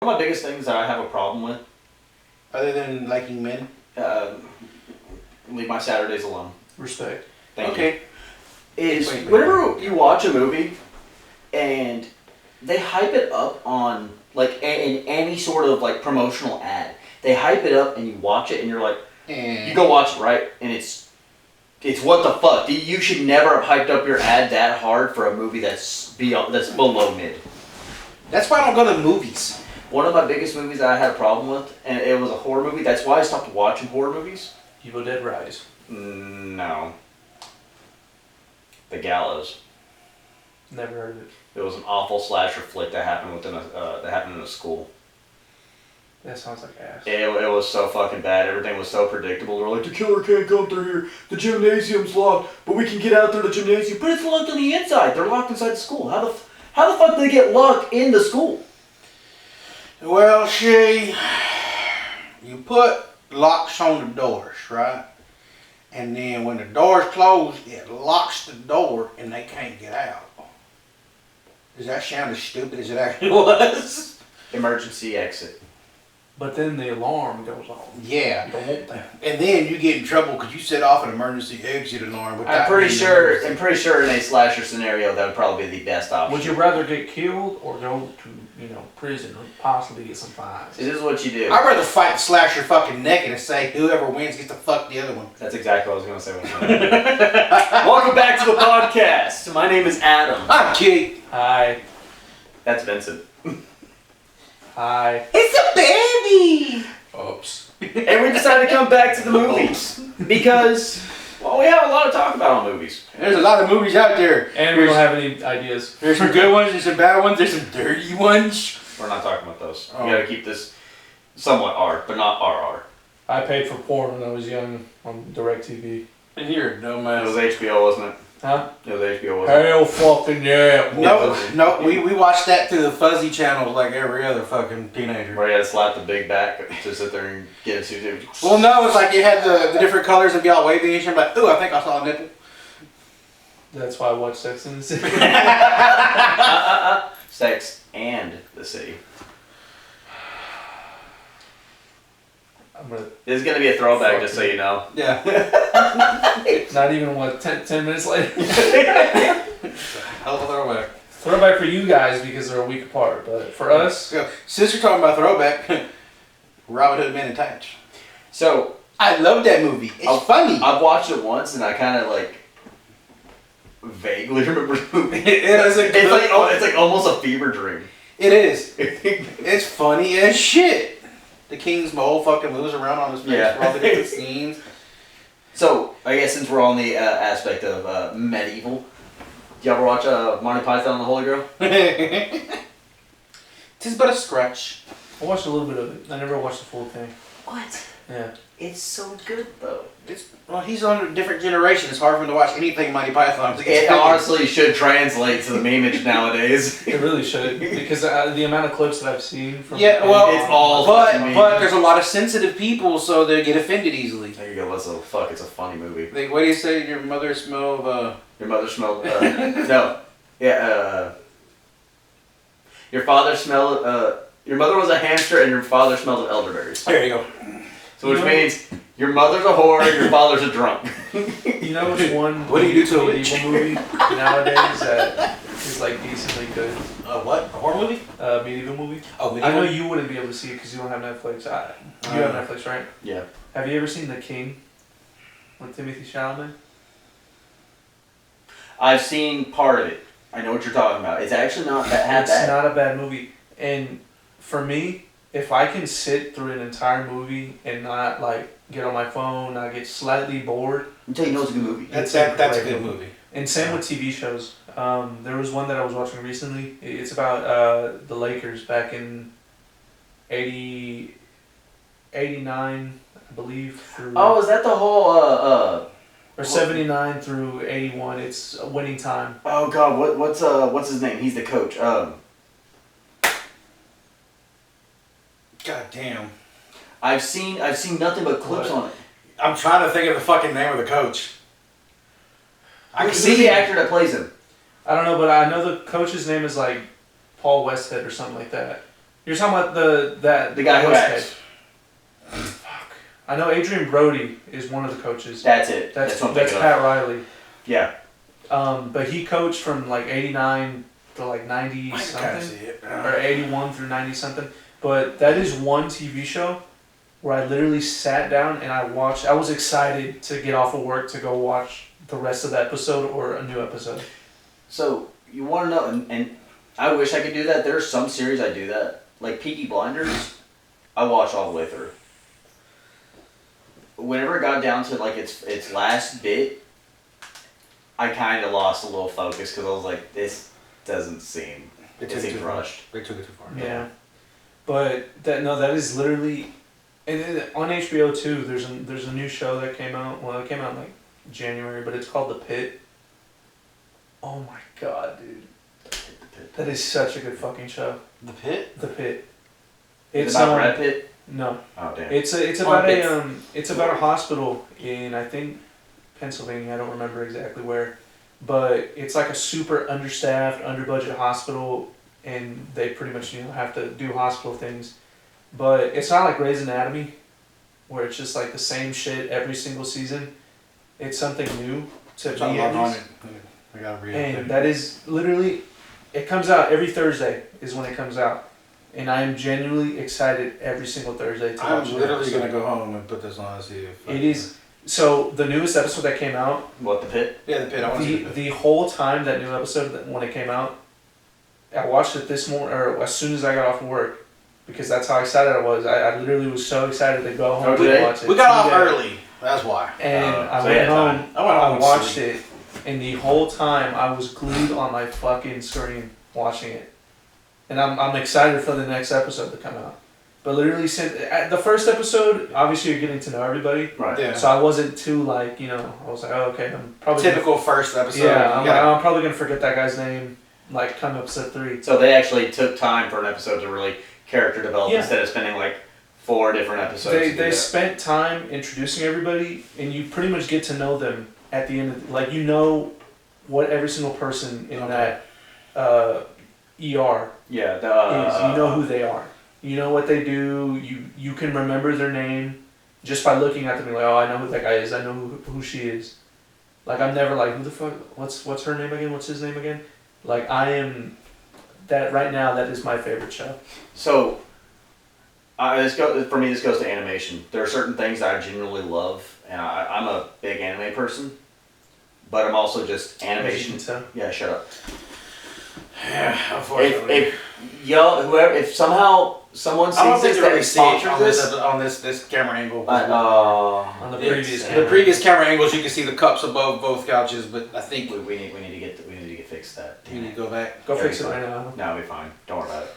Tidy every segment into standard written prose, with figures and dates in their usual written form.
One of my biggest things that I have a problem with, Other than liking men? leave my Saturdays alone. Respect. Thank you. Is whenever you watch a movie and they hype it up on, like, in any sort of, like, promotional ad, they hype it up and you watch it and you're like, you go watch it, right? And it's what the fuck? You should never have hyped up your ad that hard for a movie that's below mid. That's why I don't go to movies. One of my biggest movies that I had a problem with, and it was a horror movie. That's why I stopped watching horror movies. Evil Dead Rise. No. The Gallows. Never heard of it. It was an awful slasher flick that happened in a school. That sounds like ass. It was so fucking bad. Everything was so predictable. They're like, the killer can't come through here. The gymnasium's locked, but we can get out there to the gymnasium. But it's locked on the inside. They're locked inside the school. How the fuck did they get locked in the school? Well, Shay, you put locks on the doors, right? And then when the door's closed, it locks the door and they can't get out. Does that sound as stupid as it actually was? Emergency exit. But then the alarm goes off. Yeah. You don't want that. And then you get in trouble because you set off an emergency exit alarm. I'm pretty sure in a slasher scenario that would probably be the best option. Would you rather get killed or go to, prison or possibly get some fines? It is what you do. I'd rather fight slash your fucking neck and say whoever wins gets to fuck the other one. That's exactly what I was going to say. Welcome back to the podcast. My name is Adam. I'm Kate. Hi. That's Vincent. Hi. It's a baby! Oops. And we decided to come back to the movies because, well, we have a lot to talk about on movies. There's a lot of movies out there. And we don't have any ideas. There's some good ones, there's some bad ones, there's some dirty ones. We're not talking about those. Oh. We gotta keep this somewhat R, but not RR. I paid for porn when I was young on DirecTV. And you're a It dumbass. was HBO, wasn't it? Huh? It was HBO, wasn't it? Hell fucking yeah. No, we watched that through the fuzzy channels like every other fucking teenager. Where you had to slap the big back to sit there and get it to. Well, no, it's like it had the different colors and be all wavy and shit. Like, ooh, I think I saw a nipple. That's why I watch Sex and the City. Sex and the City. This is gonna be a throwback, just so you know. Yeah. Not even, 10 minutes later? Hell of a throwback. Throwback for you guys because they're a week apart, but for us... So, since you're talking about throwback, Robin Hood Men in Tights. So, I love that movie. It's funny. I've watched it once and I kind of vaguely remember the movie. It's like almost a fever dream. It is. It's funny as shit. The King's mole fucking moves around on his face for all the different scenes. So, I guess since we're on the aspect of medieval, do you ever watch Monty Python and the Holy Grail? 'Tis but a scratch. I watched a little bit of it. I never watched the full thing. What? Yeah. It's so good, though. Well, he's on a different generation. It's hard for him to watch anything Monty Python. It honestly should translate to the memeage nowadays. It really should, because the amount of clips that I've seen from... Yeah, well, it's all but there's a lot of sensitive people, so they get offended easily. There you go. It's a funny movie. Like, what do you say? Your mother smelled Your mother smelled. No. Yeah. Your father smelled. Your mother was a hamster, and your father smelled of elderberries. There you go. So which means your mother's a whore, your father's a drunk. You know which one? What do you do to a witch? Medieval movie nowadays that is like decently good. What? A horror movie? Medieval movie. Oh, medieval. I know you wouldn't be able to see it because you don't have Netflix. You have Netflix, right? Yeah. Have you ever seen The King with Timothy Chalamet? I've seen part of it. I know what you're talking about. It's actually not that bad. It's not a bad movie. And for me, if I can sit through an entire movie and not get on my phone, not get slightly bored. Until you know it's a good movie. That's a good movie. And same with TV shows. There was one that I was watching recently. It's about the Lakers back in 89, I believe. Oh, is that the whole or 79 through 81. It's a winning time. Oh God, what's his name? He's the coach. God damn. I've seen nothing but clips on it. I'm trying to think of the fucking name of the coach. I can see Who's the actor that plays him? I don't know, but I know the coach's name is Paul Westhead or something like that. You're talking about the guy who host acts. Fuck. I know Adrian Brody is one of the coaches. That's it. That's what I'm thinking Pat of. Riley. Yeah. But he coached from like 89 to like 90 something, or 81 through 90 something. But that is one TV show where I literally sat down and I watched. I was excited to get off of work to go watch the rest of the episode or a new episode. So you want to know, and I wish I could do that. There are some series I do that, like Peaky Blinders. I watch all the way through. Whenever it got down to like its last bit, I kind of lost a little focus because I was like, this doesn't seem. It seems rushed. They took it too far. Yeah, but that is literally, and then on HBO too. There's a new show that came out. Well, it came out in like January, but it's called The Pit. Oh my god, dude, that is such a good fucking show. The Pit. The Pit. It's about Brad Pitt. No. Oh damn. It's about a hospital in, I think, Pennsylvania. I don't remember exactly where, but it's like a super understaffed, under-budget hospital, and they pretty much have to do hospital things. But it's not like Grey's Anatomy, where it's just like the same shit every single season. It's something new to me at least. I gotta read And that is literally, it comes out every Thursday is when it comes out. And I am genuinely excited every single Thursday to watch it. I'm literally gonna go home and put this on and see if it is. So the newest episode that came out. What, The Pit? Yeah, The Pit. I want to see The whole time that new episode when it came out, I watched it this morning or as soon as I got off of work, because that's how excited I was. I literally was so excited to go home and watch it. We got off early. That's why. And I went home. I watched it, and the whole time I was glued on my fucking screen watching it. And I'm excited for the next episode to come out. But literally, since the first episode, obviously you're getting to know everybody. Right. Yeah. So I wasn't too like, I was like, oh, okay, I'm probably typical first episode. Yeah, I'm probably gonna forget that guy's name. Like come episode 3. So they actually took time for an episode to really character develop instead of spending like 4 different episodes. They spent time introducing everybody, and you pretty much get to know them at the end of what every single person in that ER is. You know who they are. You know what they do. You can remember their name just by looking at them. Like, oh, I know who that guy is. I know who she is. Like, I'm never like, who the fuck? What's her name again? What's his name again? Like, I am that right now. That is my favorite show. So, this goes to animation. There are certain things I genuinely love, and I'm a big anime person, but I'm also just animation. Yeah, shut up. Yeah, unfortunately. If somehow someone sees this that is sponsored on this camera angle. On the previous camera angles, you can see the cups above both couches, but I think we need to get fixed that. You need to go back. Go fix it right now. No, it'll be fine. Don't worry about it.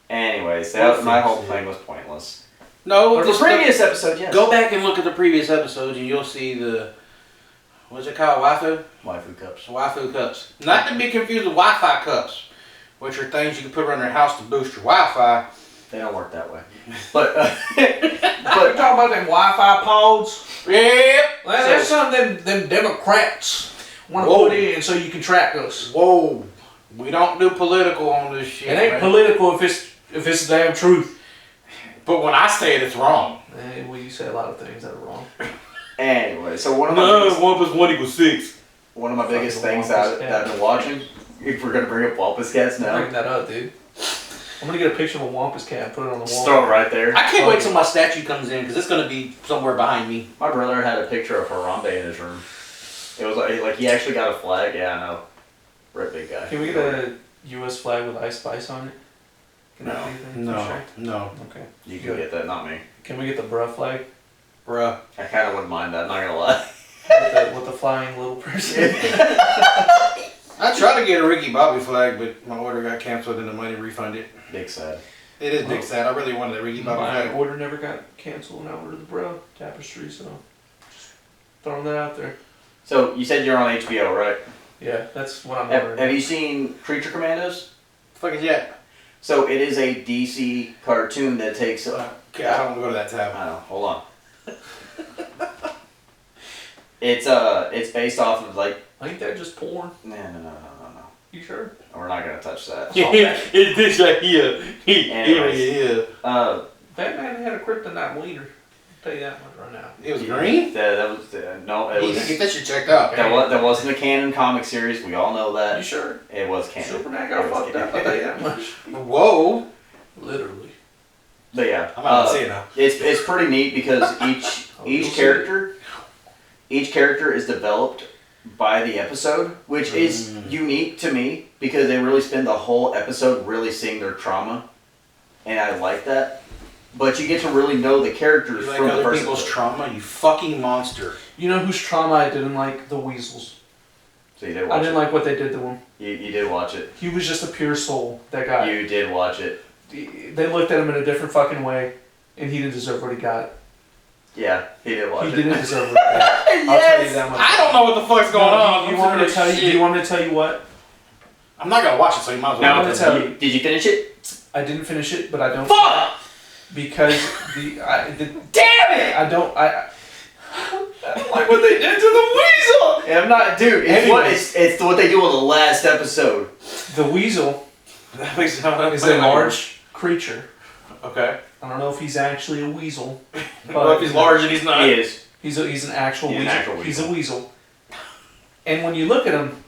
Anyways, my whole thing was pointless. No, the previous episode, yes. Go back and look at the previous episodes, and you'll see the. What's it called? Waifu cups. Waifu cups. Not to be confused with Wi-Fi cups, which are things you can put around your house to boost your Wi-Fi. They don't work that way. But you're talking about them Wi-Fi pods? Yep. Well, that's something them Democrats want to put in so you can track us. Whoa. We don't do political on this shit. It ain't political if it's the damn truth. But when I say it, it's wrong. Well, you say a lot of things that are wrong. Anyway, so one of my 1 + 1 = 6. One of my biggest things that I've been watching, if we're gonna bring up Wampus Cats now. Bring that up, dude. I'm gonna get a picture of a Wampus Cat and put it on the wall. Just throw it right there. I can't wait till my statue comes in, because it's gonna be somewhere behind me. My brother had a picture of Harambe in his room. It was like he actually got a flag. Yeah, I know. Red big guy. Can we get a U.S. flag with Ice Spice on it? No. Okay. You can get that, not me. Can we get the bruh flag? Bruh. I kind of wouldn't mind that, not gonna lie. with the flying little person. I tried to get a Ricky Bobby flag, but my order got canceled and the money refunded. Big sad. It is big sad. I really wanted a Ricky Bobby flag. My order never got canceled and I ordered the bruh tapestry, so just throwing that out there. So you said you're on HBO, right? Yeah, that's what I'm ordering. Have you seen Creature Commandos? The fuck is that? So it is a DC cartoon that takes. Okay, I don't want to go to that tab. I know. Hold on. It's based off of like. Ain't that just porn? No. You sure? We're not gonna touch that. It's this right here. Yeah. Batman had a kryptonite wiener. I'll tell you that much right now. It was green? That was no. It was. Get that shit checked out. That wasn't a canon comic series. We all know that. You sure? It was canon. Superman got fucked up. I'll tell you that much. Whoa. Literally. But yeah, I'm not gonna see it now. It's pretty neat because each character is developed by the episode, which is unique to me because they really spend the whole episode really seeing their trauma, and I like that. But you get to really know the characters You like from the other first people's episode. trauma, you fucking monster. You know whose trauma I didn't like? The Weasels. So you did watch I didn't like what they did to him. You did watch it. He was just a pure soul, that guy. You did watch it. They looked at him in a different fucking way, and he didn't deserve what he got. Yeah, he did watch it. He didn't deserve what he got. I'll tell you that much. I don't know what the fuck's going on. Do you want me to tell you? Do you want me to tell you what? I'm not gonna watch it, so you might as well. I'm gonna tell you. Did you finish it? I didn't finish it, but I don't. Fuck! Because Damn it! I don't like what they did to the weasel. Yeah, I'm not, dude. It's what they do on the last episode. The weasel is a large creature. Okay. I don't know if he's actually a weasel. Well, if he's large and he's not. He is. He's an actual He's weasel. an actual weasel. He's a weasel. And when you look at him,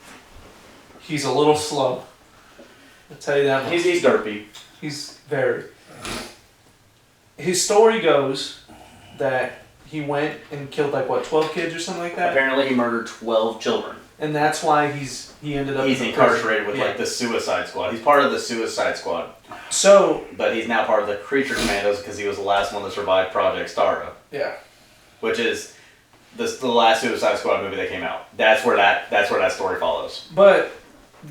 he's a little slow. I'll tell you that much. He's derpy. He's very. His story goes that he went and killed 12 kids or something like that. Apparently, he murdered 12 children. And that's why he ended up. He's in incarcerated prison. with the Suicide Squad. He's part of the Suicide Squad. So. But he's now part of the Creature Commandos because he was the last one to survive Project Starro. Yeah. Which is the last Suicide Squad movie that came out. That's where that story follows. But.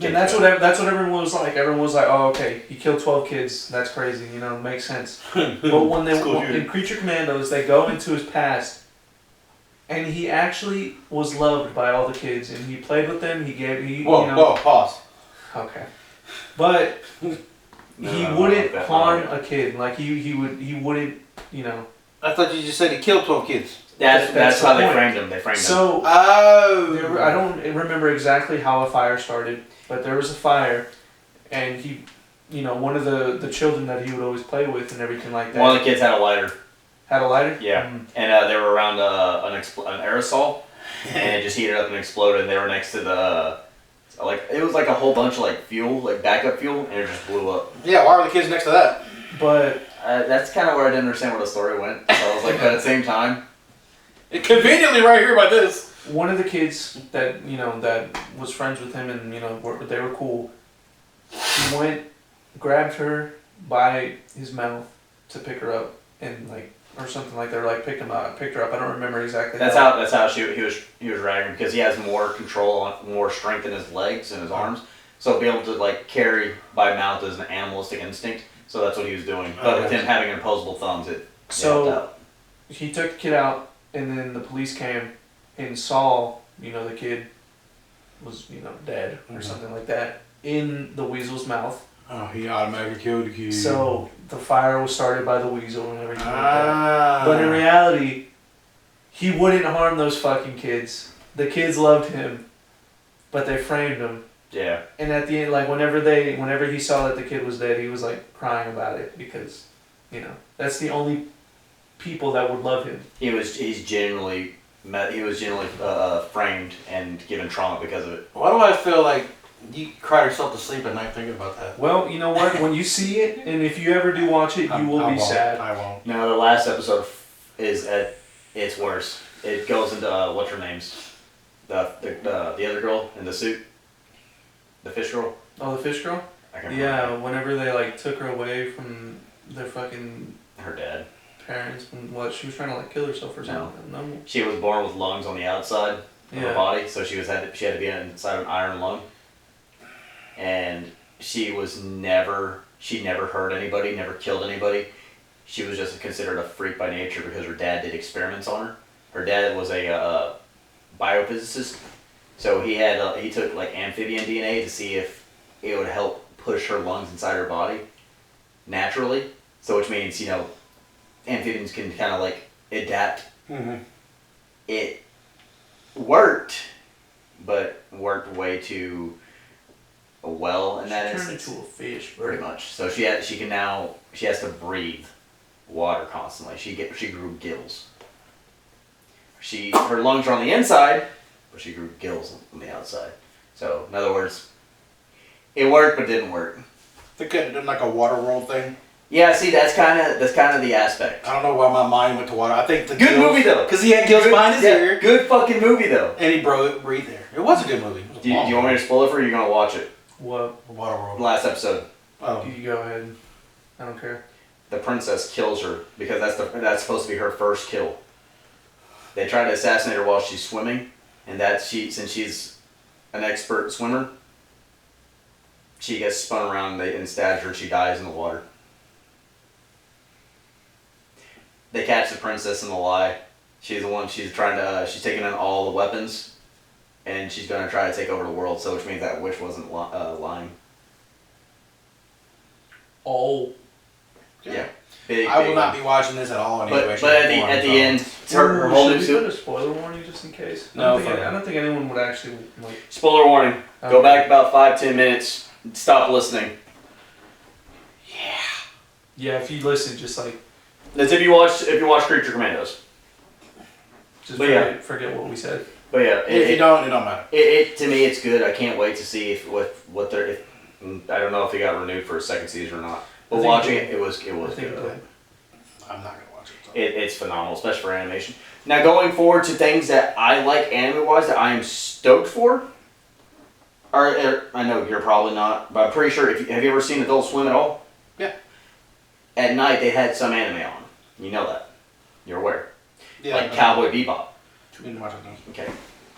And that's what everyone was like. Everyone was like, "Oh, okay, he killed 12 kids. That's crazy. Makes sense." But when in Creature Commandos, they go into his past, and he actually was loved by all the kids, and he played with them. Whoa, pause. Okay, but he wouldn't harm a kid. Like he wouldn't. I thought you just said he killed 12 kids. That's how they framed him. They framed him. So I don't remember exactly how a fire started, but there was a fire, and he, one of the children that he would always play with and everything like that. One of the kids had a lighter. Had a lighter? Yeah, and they were around an aerosol, and it just heated up and exploded. And they were next to it was like a whole bunch of fuel, backup fuel, and it just blew up. Yeah, why were the kids next to that? But that's kind of where I didn't understand where the story went. So I was like, but at the same time. Conveniently right here by this. One of the kids that that was friends with him and they were cool. He went, grabbed her by his mouth to pick her up and or something like that, or picked her up. I don't remember exactly. That's how he was dragging because he has more control, more strength in his legs and his arms, so be able to carry by mouth is an animalistic instinct. So that's what he was doing. But with him having opposable thumbs, helped out. He took the kid out. And then the police came and saw, the kid was, dead or something like that in the weasel's mouth. Oh, he automatically killed the kid. So the fire was started by the weasel and everything like that. But in reality, he wouldn't harm those fucking kids. The kids loved him, but they framed him. Yeah. And at the end, whenever he saw that the kid was dead, he was crying about it because, that's the only people that would love him. He's genuinely framed and given trauma because of it. Why do I feel like you cry yourself to sleep at night thinking about that? Well, you know what? When you see it, and if you ever do watch it, you will be sad. I won't. No, the last episode is it's worse. It goes into what's her name's the other girl in the suit, the fish girl. Oh, the fish girl. I can't remember. Yeah, whenever they took her away from their fucking her dad. Parents, and she was trying to kill herself or something. No. She was born with lungs on the outside of her body, so she had to be inside of an iron lung. And she never hurt anybody, never killed anybody. She was just considered a freak by nature because her dad did experiments on her. Her dad was a biophysicist, so he took amphibian DNA to see if it would help push her lungs inside her body naturally. So which means amphibians can kind of adapt. Mm-hmm. It worked, but worked way too a well in that Turned instance. into a fish, bro. Pretty much. So she has to breathe water constantly. She grew gills. Her lungs are on the inside, but she grew gills on the outside. So in other words, it worked but didn't work. They could have done like a water world thing. Yeah, see, that's kind of the aspect. I don't know why my mind went to water. I think the good gills, movie though, because he had gills behind his ear. Good fucking movie though. And he breathed there. It was a good movie. Do you want me to spoil it for you? Or you're gonna watch it? What? Water world. Last episode. Oh. You go ahead. I don't care. The princess kills her because that's supposed to be her first kill. They try to assassinate her while she's swimming, and since she's an expert swimmer, she gets spun around and stabs her and she dies in the water. They catch the princess in the lie. She's the one, she's taking in all the weapons, and she's going to try to take over the world, so which means that witch wasn't lying. Oh. Yeah. I will not be watching this at all anyway. But at the end, her whole new suit. Should we put a spoiler warning just in case? No, I don't think anyone would actually like. Spoiler warning. Okay. Go back about 5-10 minutes. Stop listening. Yeah, if you listen, just like. That's if you watch Creature Commandos. Just But forget what we said. But yeah, if you don't, it don't matter. To me, it's good. I can't wait to see I don't know if they got renewed for a second season or not. But watching it was good. I'm not gonna watch it. So. It's phenomenal, especially for animation. Now going forward to things that I like anime-wise that I am stoked for. I know you're probably not, but I'm pretty sure. Have you ever seen Adult Swim at all? Yeah. At night they had some anime on. You know that. You're aware. Yeah. Like Cowboy Bebop. Didn't watch it though. Okay.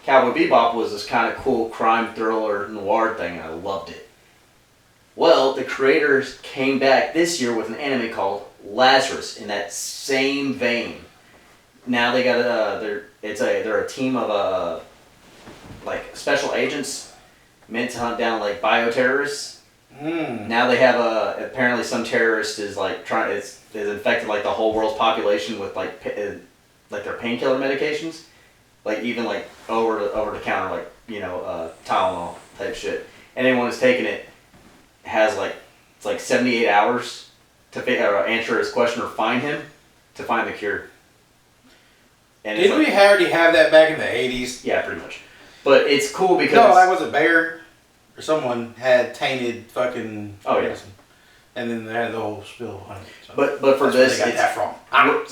Cowboy Bebop was this kind of cool crime thriller noir thing, and I loved it. Well, the creators came back this year with an anime called Lazarus in that same vein. Now they got they're a team of like special agents meant to hunt down like bioterrorists. Now they have apparently some terrorist is like is infected like the whole world's population with like their painkiller medications, like even like over the counter like Tylenol type shit. And anyone who's taking it has it's like 78 hours to answer his question or find the cure. And didn't we already have that back in the 80s? Yeah, pretty much. But it's cool because no, that was a bear or someone had tainted fucking. Oh yeah. Medicine. And then they had the whole spill on it. So but for this, where they got that from.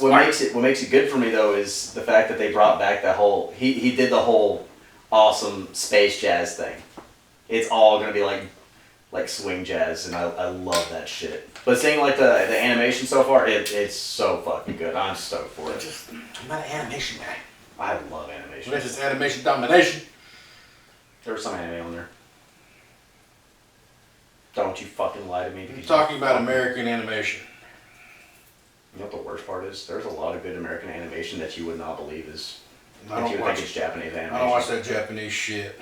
What makes it good for me though is the fact that they brought back that whole he did the whole awesome space jazz thing. It's all gonna be like swing jazz, and I love that shit. But seeing like the animation so far, it's so fucking good. I'm stoked for it. I'm not an animation guy. I love animation. This is animation domination. There was some anime on there. Don't you fucking lie to me. I'm talking about American animation. You know what the worst part is? There's a lot of good American animation that you would not believe is. I don't watch it's Japanese animation. I don't watch that Japanese shit.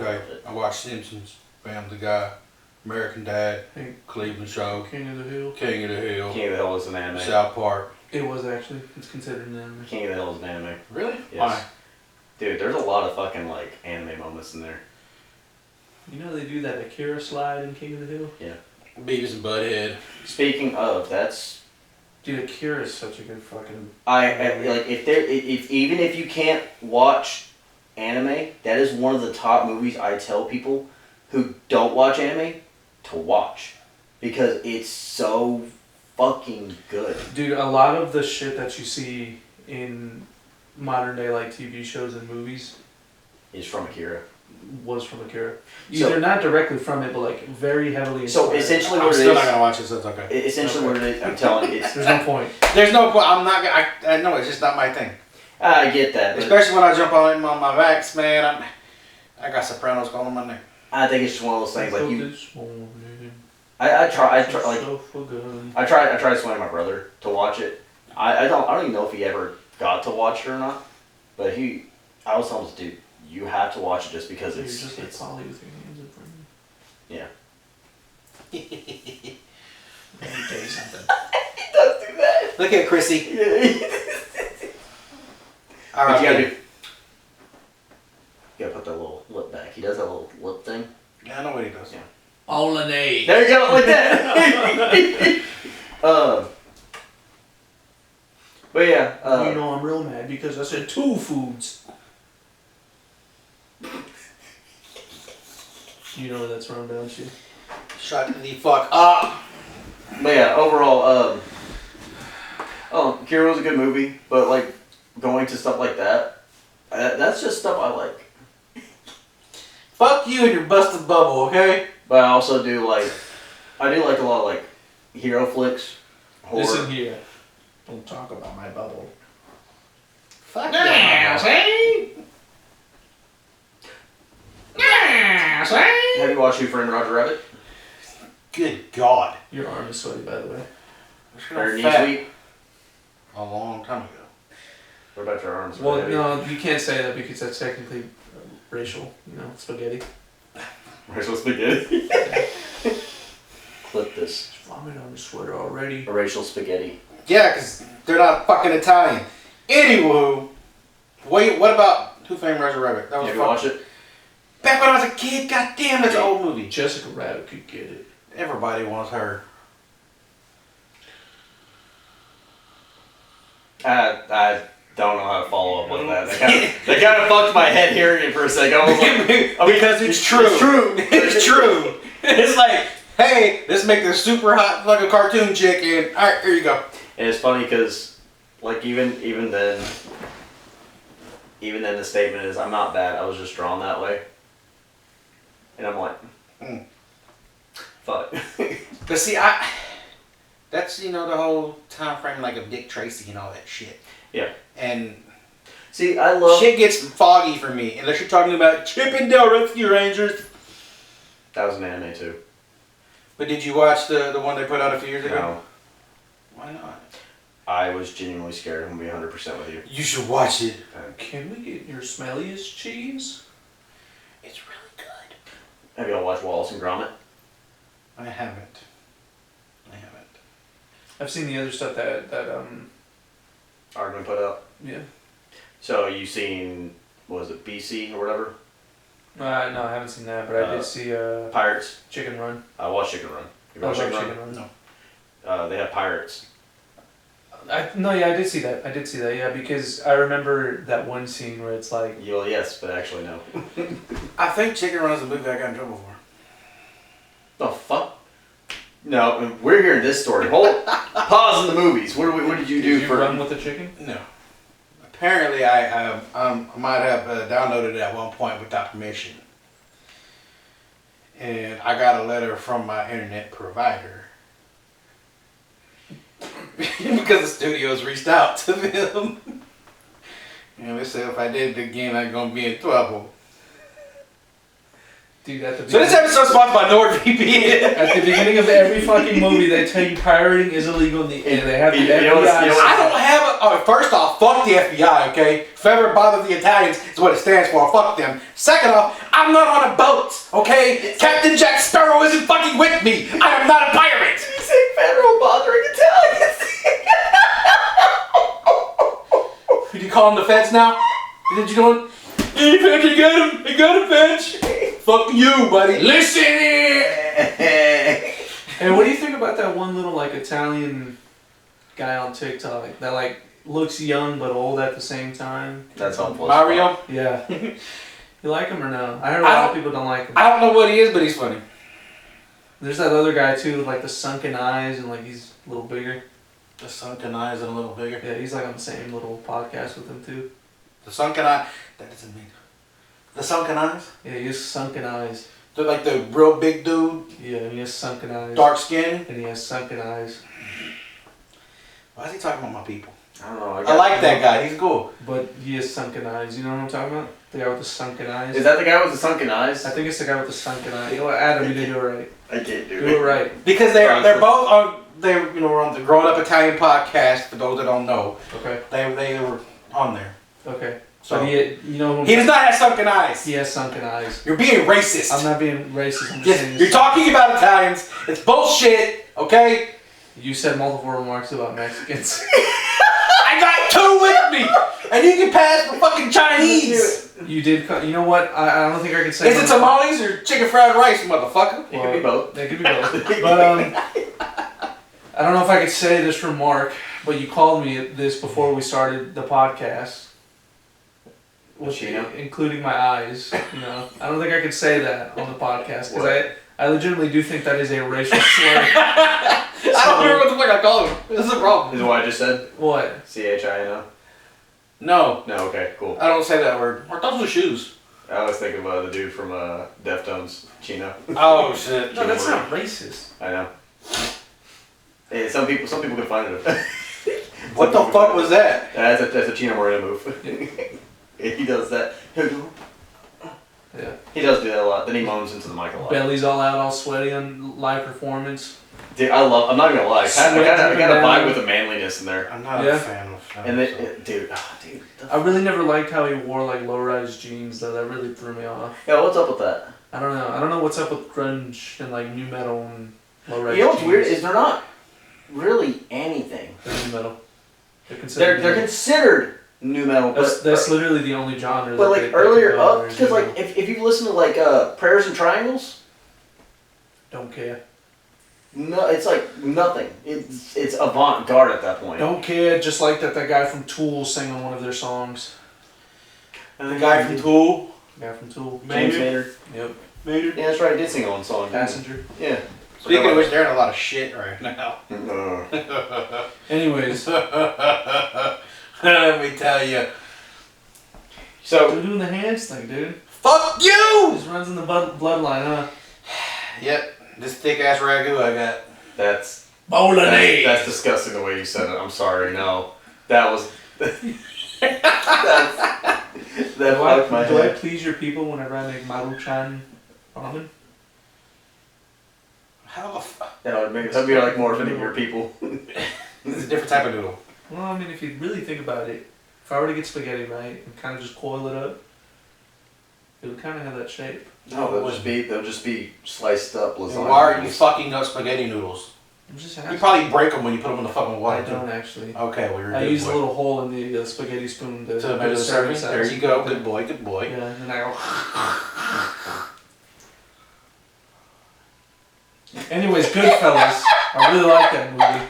Okay, I I watch Simpsons, Family Guy, American Dad, Cleveland Show, King of the Hill. King of the Hill, King of the Hill is an anime. South Park. It was actually. It's considered an anime. King of the Hill is an anime. Really? Yes. Why? Dude, there's a lot of fucking like anime moments in there. You know they do that Akira slide in King of the Hill? Yeah. Beavis and Butthead. Speaking of, Dude, Akira is such a good fucking. Even if you can't watch anime, that is one of the top movies I tell people who don't watch anime to watch because it's so fucking good. Dude, a lot of the shit that you see in modern day like TV shows and movies Is from Akira. was from Akira. Either not directly from it, but like very heavily inspired. So essentially, I'm still not gonna watch this. That's okay. Essentially, what it is, I'm telling you, There's no point. There's no point. I'm not gonna. I know it's just not my thing. I get that, but Especially when I jump on my vax, man. I got Sopranos going on my neck. I think it's just one of those things like you. This morning, I try to sway my brother to watch it. I don't even know if he ever got to watch it or not, but I was telling him, dude, you have to watch it just because You're it's just like Polly with your hands in front of me. yeah. Let me tell you something. He does do that. Look at Chrissy. Yeah. All right. You gotta put that little lip back. He does that little lip thing. Yeah, I know what he does. Yeah. cheese. There you go, like that. But yeah. You know I'm real mad because I said 2 foods. You know that's wrong, don't you? Shut the fuck up. But yeah, overall, Kira was a good movie, but like going to stuff like that, that's just stuff I like. Fuck you and your busted bubble, okay? But I also do like a lot of like hero flicks, horror. Listen here. Don't talk about my bubble. Fuck yeah, Have you watched Who Framed Roger Rabbit? Good God. Your arm is sweaty, by the way. Are your knees weak? A long time ago. What about your arms? Well, no, you can't say that because that's technically racial, spaghetti. Racial spaghetti? Clip this. Vomit on the sweater already. Racial spaghetti. Yeah, because they're not fucking Italian. Anywho, wait, what about Who Framed Roger Rabbit? That was Have you watched it? Back when I was a kid, goddamn, that's an old movie. Jessica Rabbit could get it. Everybody wants her. I don't know how to follow up with that. That kind of fucked my head hearing it for a second. I was like, because it's true. It's true. It's true. It's like, hey, let's make this super hot fucking cartoon chick, and all right, here you go. And it's funny because, like, even then the statement is, I'm not bad, I was just drawn that way. And I'm like, fuck. But see, that's, the whole time frame, like, of Dick Tracy and all that shit. Yeah. And see, I love... shit gets foggy for me, unless you're talking about Chip and Dale Rescue Rangers. That was an anime, too. But did you watch the one they put out a few years ago? No. Why not? I was genuinely scared. I'm going to be 100% with you. You should watch it. Can we get your smelliest cheese? It's really good. Have y'all watched Wallace and Gromit? I haven't. I've seen the other stuff that Aardman put out? Yeah. So you seen, what was it, BC or whatever? No, I haven't seen that, but I did see Pirates. Chicken Run. I watched Chicken Run. You I watched love Chicken Chicken Run? Run. No. They have pirates. I did see that. Yeah, because I remember that one scene where it's like... Well, yes, but actually no. I think Chicken Run is a movie I got in trouble for. The fuck? No, we're hearing this story. Pause in the movies. What did you do Did you run with the chicken? No. Apparently, I might have downloaded it at one point without permission. And I got a letter from my internet provider. Because the studios reached out to them. And they said if I did it again, I'm going to be in trouble. Dude, at the So this episode's sponsored by NordVPN. At the beginning of every fucking movie, they tell you pirating is illegal in the end. They have the FBI. I don't have a... Oh, first off, fuck the FBI, okay? If ever bother the Italians is what it stands for. Fuck them. Second off, I'm not on a boat, okay? Captain Jack Sparrow isn't fucking with me. I am not a pirate. You say federal bothering Italians? Did you call him the feds now? Did you do it? Hey, Fetch, you got him. You got him, Fetch. Fuck you, buddy. Listen here. Hey, what do you think about that one little like Italian guy on TikTok that like looks young but old at the same time? That's helpful. Mario? Yeah. You like him or no? I heard a lot of people don't like him. I don't know what he is, but he's funny. There's that other guy too with like the sunken eyes and like he's a little bigger. The sunken eyes and a little bigger. Yeah, he's like on the same little podcast with him too. The sunken eye. That doesn't mean. The sunken eyes? Yeah, he has sunken eyes. They're like the real big dude. Yeah, and he has sunken eyes. Dark skin. And he has sunken eyes. Why is he talking about my people? I don't know. I like that guy. He's cool. But he has sunken eyes. You know what I'm talking about? The guy with the sunken eyes. Is that the guy with the sunken eyes? I think it's the guy with the sunken eyes. You know what, Adam, you did do it right. I can't do Do it right. Because they're both on we're on the Growing Up Italian podcast. For those that don't know, Okay. they were on there. Okay. So But he does not have sunken eyes. He has sunken eyes. You're being racist. I'm not being racist. I'm just Yes, saying you're talking about Italians. It's bullshit. Okay. You said multiple remarks about Mexicans. I got two with me, And you can pass for fucking Chinese. You did. You know what? I don't think I could say. Is it tamales or chicken fried rice, motherfucker? It could be both. They could be both. But I don't know if I could say this remark, but you called me this before we started the podcast. Including my eyes, you know. I don't think I could say that on the podcast because I legitimately do think that is a racial slur. I don't remember what the fuck I called him. This is a problem. Is what I just said? What? CHINO? No. No, okay, cool. I don't say that word. Or those are shoes. I was thinking of the dude from Deftones, Chino. Oh shit. No, that's not racist. I know. Hey, some people can find it. What the fuck was that? That's a Chino Moreno move. He does that. Yeah. He does do that a lot. Then he moans into the mic a lot. Belly's all out, all sweaty on live performance. Dude, I'm not gonna lie. I got a vibe with the manliness in there. I'm not a fan of that. And dude. I really never liked how he wore like low-rise jeans though. That really threw me off. Yeah, what's up with that? I don't know. I don't know what's up with grunge and like new metal and low-rise. You know what's jeans. weird is they're not really anything. They're new metal. They're considered new metal, but that's literally the only genre. But like earlier up, because like if you listen to like Prayers and Triangles, don't care. No, it's like nothing. It's avant-garde at that point. Don't care. Just like that guy from Tool sang on one of their songs. And the guy from Tool. Guy from Tool. James Maynard. Yep. Maynard. Yeah, that's right. I did sing on one song. Passenger. Yeah. Speaking of which, they're in a lot of shit right now. Anyways. Let me tell you. So they're doing the hands thing, dude. Fuck you! Just runs in the bloodline, huh? Yep. This thick ass ragu I got. That's Bolognese. That's disgusting the way you said it. I'm sorry. No, that was. Do I please your people whenever I make Maruchan ramen? How the fuck? Yeah, that'd be like more offending your people. It's a different type of noodle. Well, I mean, if you really think about it, if I were to get spaghetti, right, and kind of just coil it up, it would kind of have that shape. No, they'll just be sliced up lasagna. And why are you fucking up spaghetti noodles? I'm just You probably break them when you put them in the fucking water. I don't actually. Okay, well you're I use a little hole in the spaghetti spoon to make the serving. There you go. Good boy. Good boy. Yeah, and then I go. Anyways, Goodfellas. I really like that movie.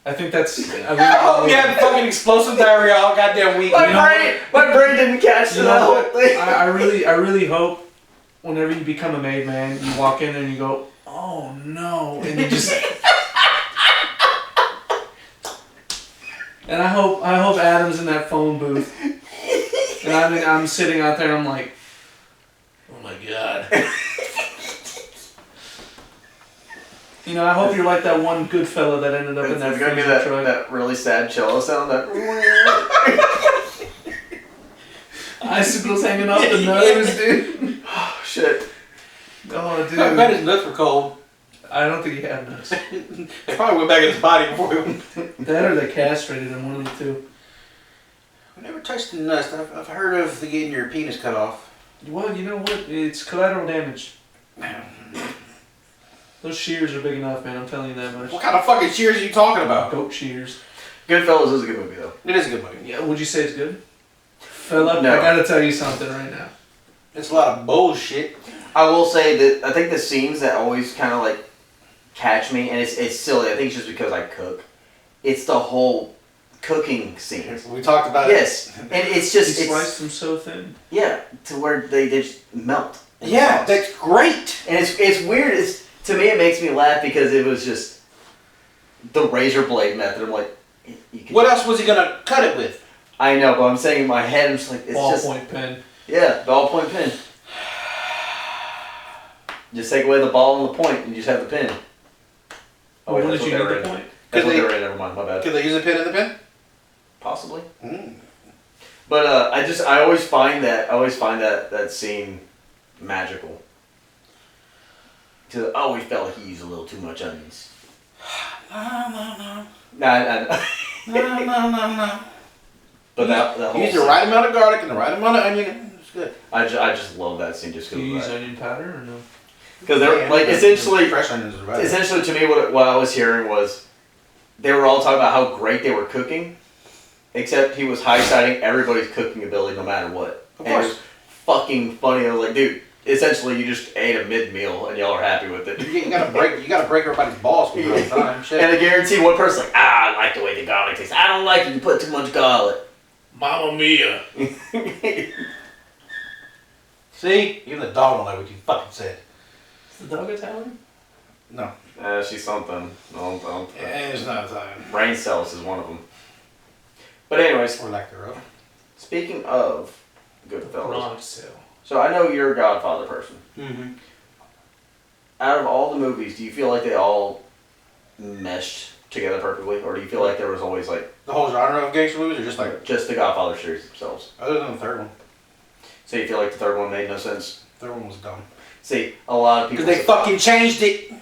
I think that's. Oh, you had fucking explosive diarrhea all goddamn week. My brain didn't catch that whole thing. I really hope whenever you become a made man, you walk in there and you go, oh no, and you just. And I hope Adam's in that phone booth, and I'm sitting out there. I'm like, oh my god. You know, I hope you're like that one good fella that ended up in that freezer truck. That really sad cello sound. That. Icicles hanging off the nose, dude. Oh shit. Oh, dude. I bet his nuts were cold. I don't think he had nuts. They probably went back in his body before he went. That or they castrated him, one of the two. I never touched the nuts. I've heard of getting your penis cut off. Well, you know what? It's collateral damage. Those shears are big enough, man. I'm telling you that much. What kind of fucking shears are you talking about? Goat shears. Goodfellas is a good movie, though. It is a good movie. Yeah, would you say it's good? Fella, No. I gotta tell you something right now. It's a lot of bullshit. I will say that I think the scenes that always kind of like catch me, and it's silly. I think it's just because I cook. It's the whole cooking scenes. We talked about Yes, and it's just You sliced them so thin. Yeah, to where they just melt. Yeah, that's great. And it's weird. To me, it makes me laugh because it was just the razor blade method. I'm like, what else was he gonna cut it with? I know, but I'm saying in my head, I'm just like, it's Ballpoint pen. Yeah, ballpoint pen. Just take away the ball and the point, and you just have the pin. Oh, wait, did you get the point? That's what they were in. Never mind, my bad. Could they use a pin in the pen? Possibly. Mm. But I always find that scene magical. We felt like he used a little too much onions. No. No. But that whole use the right amount of garlic and the right amount of onion. It's good. I just love that scene just Do you because use onion powder or no? Because they're like essentially fresh onions are better. Essentially to me what I was hearing was they were all talking about how great they were cooking, Except he was high-siding everybody's cooking ability no matter what. Of and course. It was fucking funny. I was like, dude, essentially you just ate a mid-meal and y'all are happy with it. You gotta break everybody's balls from time to time. Shit. And I guarantee one person's like, I like the way the garlic tastes. I don't like it. You put too much garlic. Mamma mia. See? Even the dog don't like what you fucking said. Is the dog Italian? No. She's something. No. It's not Italian. Brain cells is one of them. But anyways, Or lack thereof. speaking of Goodfellas, Wrong sale. so I know you're a Godfather person. Mm-hmm. Out of all the movies, do you feel like they all meshed together perfectly, or do you feel like there was always like The whole genre of gangster movies, or just like just the Godfather series themselves? other than the third one. So you feel like the third one made no sense? The third one was dumb. See, a lot of people. Because they fucking changed it.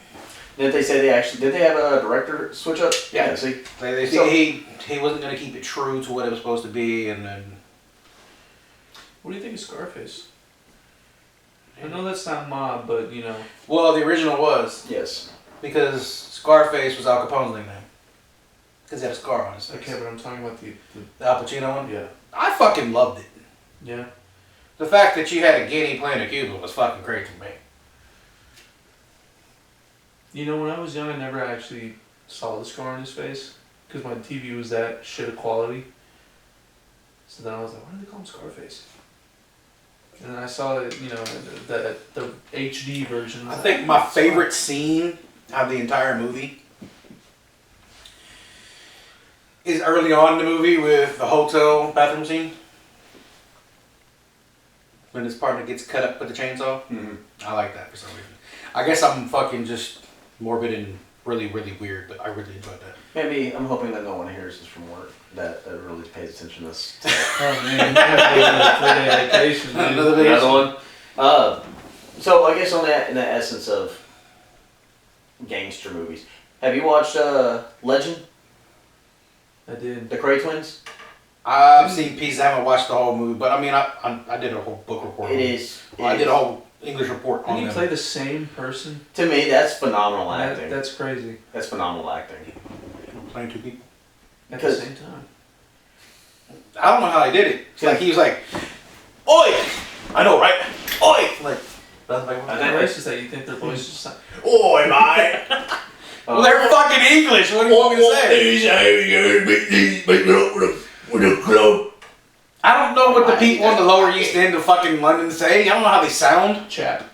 Didn't they say did they have a director switch up? Yeah. See, They So- he wasn't gonna keep it true to what it was supposed to be, and then What do you think of Scarface? I know that's not mob, but you know. well, the original was yes. because Scarface was Al Capone's nickname because he had a scar on his face. Okay, but I'm talking about the The Al Pacino one. yeah. I fucking loved it. Yeah. The fact that you had a guinea playing a Cuban was fucking crazy to me. You know, when I was young, I never actually saw the scar on his face because my TV was that shit of quality. So then I was like, why do they call him Scarface? And then I saw it, you know, the HD version. I think my favorite scene of the entire movie is early on in the movie with the hotel bathroom scene. When his partner gets cut up with the chainsaw. Mm-hmm. I like that for some reason. I guess I'm fucking just morbid and really, really weird, but I really enjoyed that. Maybe I'm hoping that no one hears this from work that really pays attention to this. Oh man, you have 3-day vacation, dude. Another one. So I guess on that, in the essence of gangster movies, have you watched Legend? I did. The Cray twins? I've seen pieces. I haven't watched the whole movie, but I mean, I did a whole book report. It on is. Well, I did a whole English report on Did you them. play the same person? To me, that's phenomenal acting. That's crazy. That's phenomenal acting. Playing two people. At the Because- same time. I don't know how he did it. It's like he was like, "Oi!" I know, right? "Oi!" Like, that's like, How racist that you think their voice just sound. "Oi, mate!" Well, they're fucking English. What do you want me to say? I don't know what the people on the Lower East End of fucking London say. I don't know how they sound. Chap.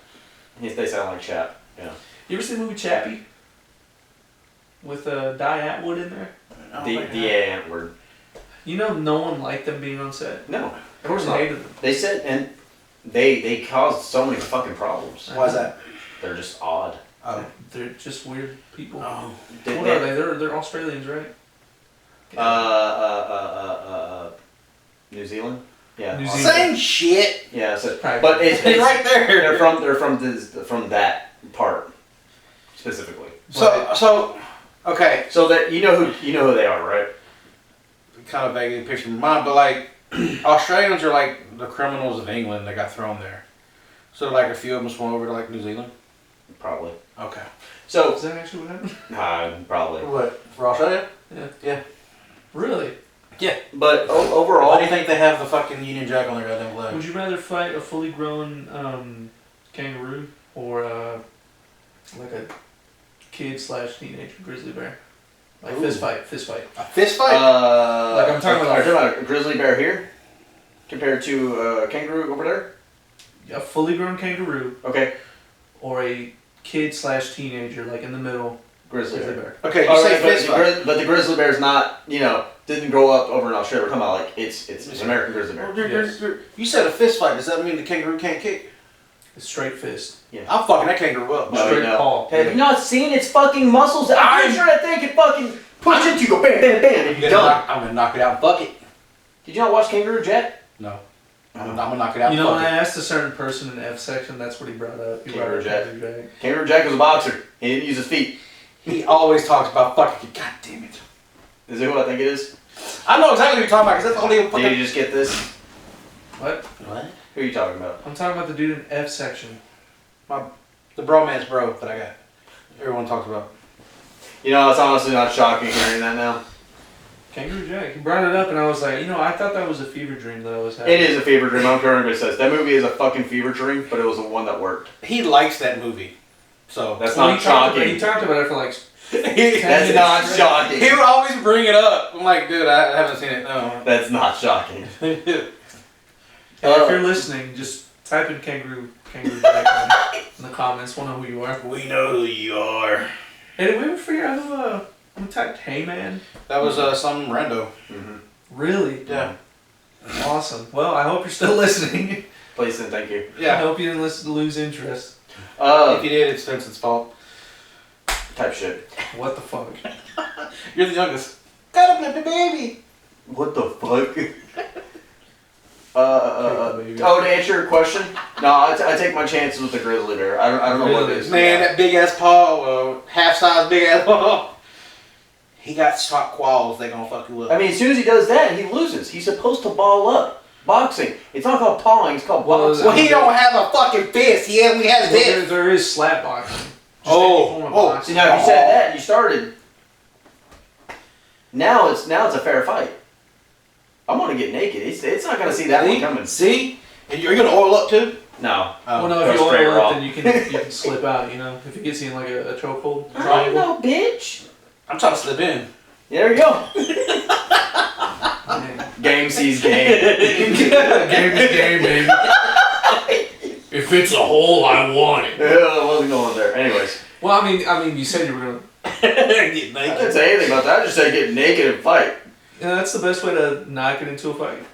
They sound like Chap. Yeah. You ever seen the movie Chappie? With Di Atwood in there? The ant word. You know no one liked them being on set? No, of course Everyone not. hated them. They said, and they caused so many fucking problems. Why's that? They're just odd. Oh. They're just weird people. Oh. What are they? They're Australians, right? New Zealand. Yeah. New Zealand. Same shit. Yeah. So, Probably. but it's Right there. They're from that part specifically. So, okay. So that you know who they are, right? Kind of vaguely picture in my mind, but like Australians are like the criminals of England that got thrown there. So like a few of them swung over to like New Zealand. Probably. Okay. So Is that actually what happened? probably. What for Australia? Yeah. Yeah. Really? Yeah. But overall, Why do you think they have the fucking Union Jack on their goddamn flag? Would you rather fight a fully grown kangaroo or like a kid/teenage grizzly bear? Like Ooh. fist fight. A fist fight? Like I'm talking are you about talking about a grizzly bear here compared to a kangaroo over there? a fully grown kangaroo Okay, or a kid/teenager, like in the middle, grizzly grizzly bear. bear. Okay, you All say right, but fist fight. but the grizzly bear's not, didn't grow up over in Australia. We're talking about like it's an American grizzly bear. Yes. You said a fist fight. Does that mean the kangaroo can't kick? It's straight fist. I'm fucking that kangaroo up. No, Straight no. paw. Have you not seen its fucking muscles? I'm pretty sure that thing can fucking push into you, go bam, bam, bam, and you're done. I'm gonna knock it out and fuck it. Did you not watch Kangaroo Jack? No. I'm gonna knock it out You and know, when fuck I it. asked a certain person in the F section, that's what he brought up. He Kangaroo brought up Jack. Kangaroo Jack. Kangaroo Jack was a boxer. He didn't use his feet. He always talks about fucking it. God damn it. Is it who I think it is? I know exactly what you're talking about, because that's the only Did you fucking... just get this? What? What? Who are you talking about? I'm talking about the dude in F section. The bromance bro that I got. Everyone talks about. It's honestly not shocking hearing that now. Kangaroo Jack. He brought it up, and I was like, I thought that was a fever dream that I was having. It is a fever dream. I don't care what anybody says. That movie is a fucking fever dream, but it was the one that worked. He likes that movie, so that's not shocking. He talked about it for like. That's not shocking. He would always bring it up. I'm like, dude, I haven't seen it. No, that's not shocking. If you're listening, just type in Kangaroo Jack in the comments. We'll know who you are. We know who you are. Hey, did we ever figure out who typed "Hey Man"? That was some rando. Mm-hmm. Really? Yeah. Awesome. Well, I hope you're still listening. Please and thank you. Yeah. I hope you didn't lose interest. If you did, it's Vincent's fault. Type shit. What the fuck? You're the youngest. Gotta flip the baby. What the fuck? To answer your question, no, I take my chances with the grizzly bear. I don't know what it is. Man, that big ass paw, half-size big ass paw. He got shot qualls. They gonna fuck you up. I mean, as soon as he does that, he loses. He's supposed to ball up. Boxing. It's not called pawing. It's called boxing. Well, he don't have a fucking fist. He only has this. There is slap boxing. Oh. See, now if you said that, you started. Now it's a fair fight. I'm gonna get naked. It's not gonna see that one coming. See? And you're gonna oil up too? No. Well, no, if you oil up, then you can slip out. If it gets you in like a chokehold. I know, bitch. I'm trying to slip in. There you go. Game sees game. Game is game, baby. If it's a hole, I want it. I wasn't going there. Anyways. Well, I mean, you said you were gonna get naked. I didn't say anything about that. I just said get naked and fight. Yeah, that's the best way to not get into a fight.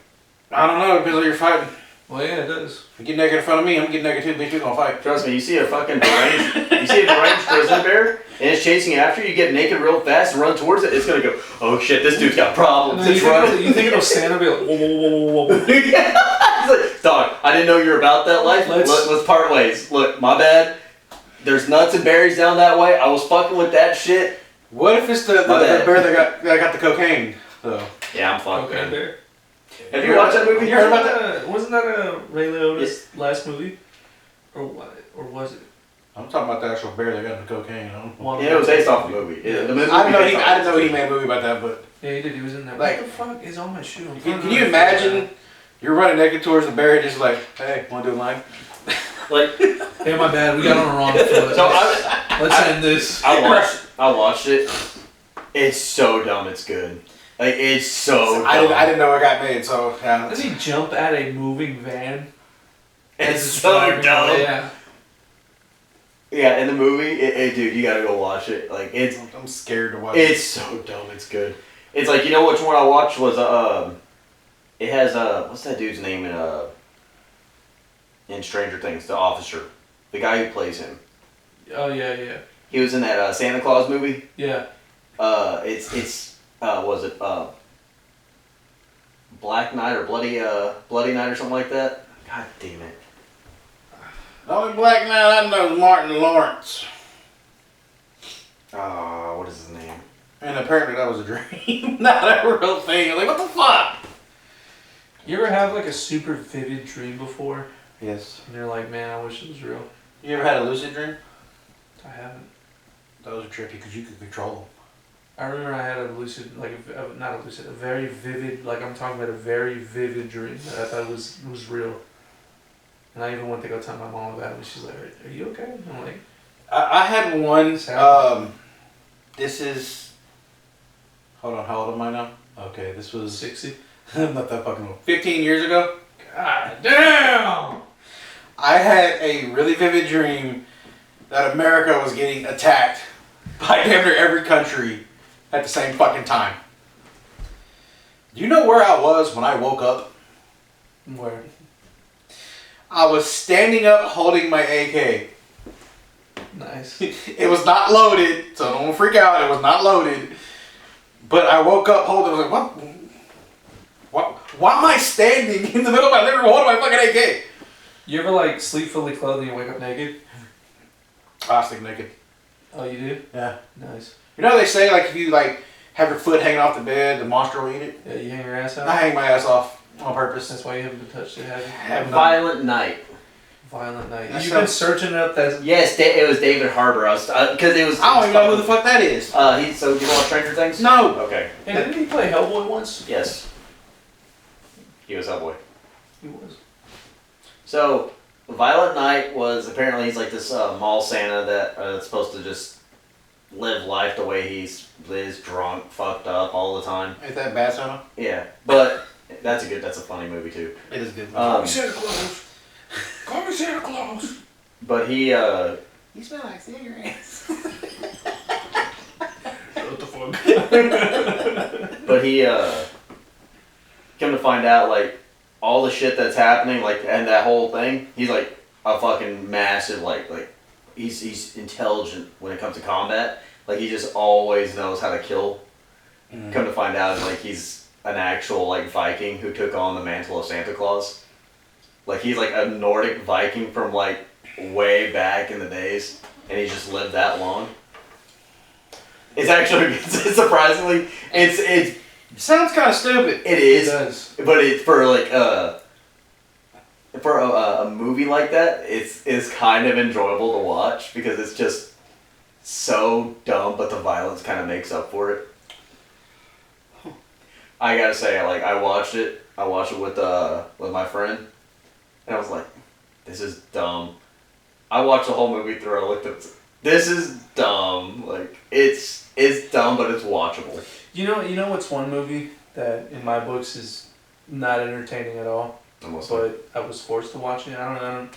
I don't know, because you're fighting. Well, yeah, it does. If you get naked in front of me, I'm getting naked too, bitch. We're gonna fight. Trust me, you see a fucking deranged grizzly bear, and it's chasing you after you, get naked real fast and run towards it, it's gonna go, oh shit, this dude's got problems. You think it'll stand and be like, whoa, whoa, whoa, whoa, whoa. He's like, dog, I didn't know you were about that life. Let's part ways. Look, my bad. There's nuts and berries down that way. I was fucking with that shit. What if it's the bear that got the cocaine? So. Yeah, I'm fucking. Okay, bear. Have you watched that movie? You heard about that? Wasn't that a Ray Liotta's last movie? Or what? Or was it? I'm talking about the actual bear that got the cocaine. Yeah, it was based off a movie. Yeah. The movie I didn't know he made a movie about that, but yeah, he did. He was in there. Like, what the fuck is on my shoe? Can you imagine? You're running naked towards the bear, just like, hey, want to do a line? Like, hey, my bad. We got on the wrong foot. So let's end this. I watched it. It's so dumb. It's good. Like, it's so dumb. I didn't know it got made, so yeah. Does he jump at a moving van? It's so dumb. Yeah. Yeah, in the movie, dude, you gotta go watch it. Like, it's. I'm scared to watch it. It's so dumb. It's good. It's like, you know which one I watched was it has what's that dude's name in Stranger Things? The officer, the guy who plays him. Oh yeah. He was in that Santa Claus movie. Yeah. It's was it Black Night or Bloody Night or something like that? God damn it. The only black man I know is Martin Lawrence. What is his name? And apparently that was a dream, not a real thing. Like, what the fuck? You ever have like a super vivid dream before? Yes. And you're like, man, I wish it was real. You ever had a lucid dream? I haven't. Those are trippy because you could control them. I remember I had a lucid, like not a lucid, a very vivid, like I'm talking about a very vivid dream that I thought was real. And I even went to go tell my mom about it, and she's like, "Are you okay?" I'm like, I had one. This is. Hold on, how old am I now? Okay, this was 60. I'm not that fucking old. 15 years ago. God damn! I had a really vivid dream that America was getting attacked by damn near every country at the same fucking time. Do you know where I was when I woke up? Where? I was standing up holding my AK. Nice. It was not loaded, so don't freak out. It was not loaded. But I woke up holding it. I was like, what? Why am I standing in the middle of my living room holding my fucking AK? You ever like sleep fully clothed and you wake up naked? I sleep naked. Oh, you do? Yeah. Nice. You know how they say like if you like have your foot hanging off the bed, the monster will eat it? Yeah, you hang your ass out? I hang my ass off on purpose. That's why you haven't been touched yet, have you? Violent night. Violent Night. That You've sounds- been searching up that. Yes, it was David Harbour. I was because it was. I don't even know who the fuck that is. So do you watch Stranger Things? No. Okay. And didn't he play Hellboy once? Yes. He was Hellboy. He was. So, Violent Night was apparently he's like this mall Santa that's supposed to just live life the way he's drunk, fucked up all the time. Ain't that bad, Santa? Yeah, but that's a funny movie too. It is good. Santa Claus. Call me Santa Claus. But he You smell like cigarettes. What the fuck? But he come to find out like all the shit that's happening like and that whole thing, he's like a fucking massive like he's intelligent when it comes to combat. Like he just always knows how to kill. Come to find out like he's an actual like Viking who took on the mantle of Santa Claus. Like he's like a Nordic Viking from like way back in the days, and he just lived that long. It's actually surprisingly it Sounds kind of stupid. it is, It does. but it's for like for a movie like that, it's kind of enjoyable to watch because it's just so dumb, but the violence kind of makes up for it. I gotta say, like I watched it with my friend. And I was like, this is dumb. I watched the whole movie through. I looked at this is dumb. Like it's dumb, but it's watchable. You know what's one movie that in my books is not entertaining at all, but I was forced to watch it. I don't.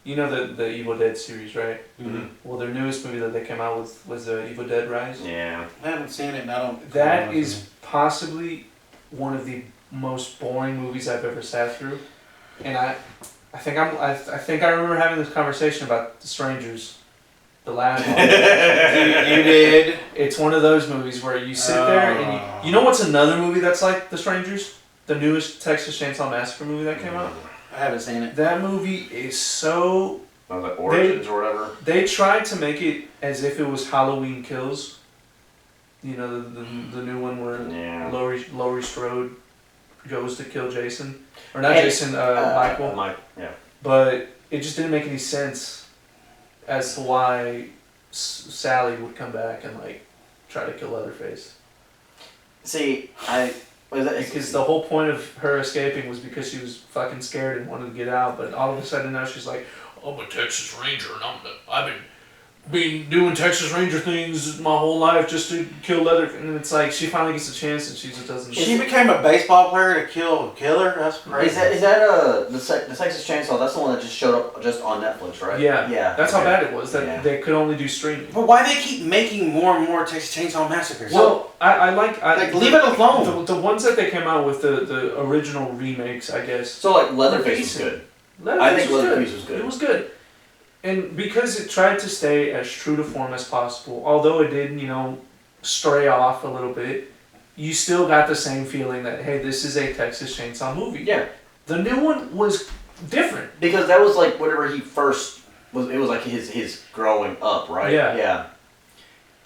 You know the Evil Dead series, right? Mm-hmm. Well, their newest movie that they came out with was Evil Dead Rise. Yeah. I haven't seen it and I don't. That is possibly one of the most boring movies I've ever sat through, and I think I remember having this conversation about The Strangers, the last one. You did. It's one of those movies where you sit there and you know what's another movie that's like The Strangers? The newest Texas Chainsaw Massacre movie that came out. I haven't seen it. That movie is so. Like Origins or whatever. They tried to make it as if it was Halloween Kills. You know the new one where Laurie Strode goes to kill Jason, or not Jason, Michael. Yeah. But it just didn't make any sense as to why Sally would come back and like try to kill Leatherface. See, Because the whole point of her escaping was because she was fucking scared and wanted to get out, but all of a sudden now she's like, I'm a Texas Ranger and I've been doing Texas Ranger things my whole life just to kill Leatherface. And it's like she finally gets a chance and she just doesn't. She became a baseball player to kill a killer? That's crazy. Is that the Texas Chainsaw? That's the one that just showed up just on Netflix, right? Yeah. Yeah. That's how bad it was that they could only do streaming. But why they keep making more and more Texas Chainsaw Massacres? Well, I leave it alone. The ones that they came out with, the original remakes, I guess. So like Leatherface was good. I think Leatherface was good. It was good. And because it tried to stay as true to form as possible, although it did, stray off a little bit, you still got the same feeling that, hey, this is a Texas Chainsaw movie. Yeah. The new one was different. Because that was like whatever he first was, it was like his growing up, right? Yeah. Yeah.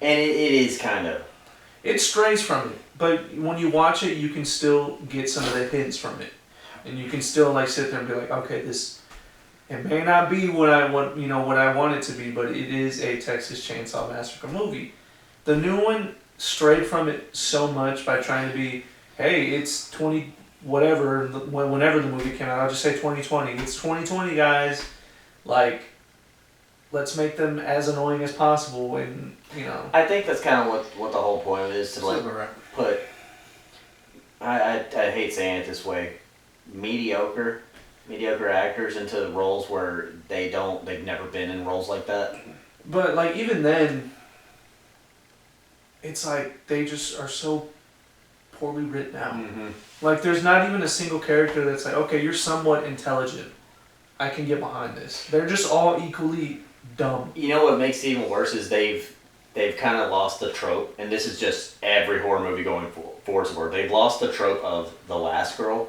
And it is kind of. It strays from it, but when you watch it, you can still get some of the hints from it. And you can still like sit there and be like, okay, it may not be what I want it to be, but it is a Texas Chainsaw Massacre movie. The new one strayed from it so much by trying to be, hey, it's 20 whatever whenever the movie came out. I'll just say 2020. It's 2020, guys. Like, let's make them as annoying as possible, and I think that's kind of what the whole point is to like put. I hate saying it this way, mediocre actors into roles where they've never been in roles like that. But like even then, it's like they just are so poorly written out. Mm-hmm. Like there's not even a single character that's like, okay, you're somewhat intelligent. I can get behind this. They're just all equally dumb. You know what makes it even worse is they've kind of lost the trope, and this is just every horror movie going forward. They've lost the trope of the last girl.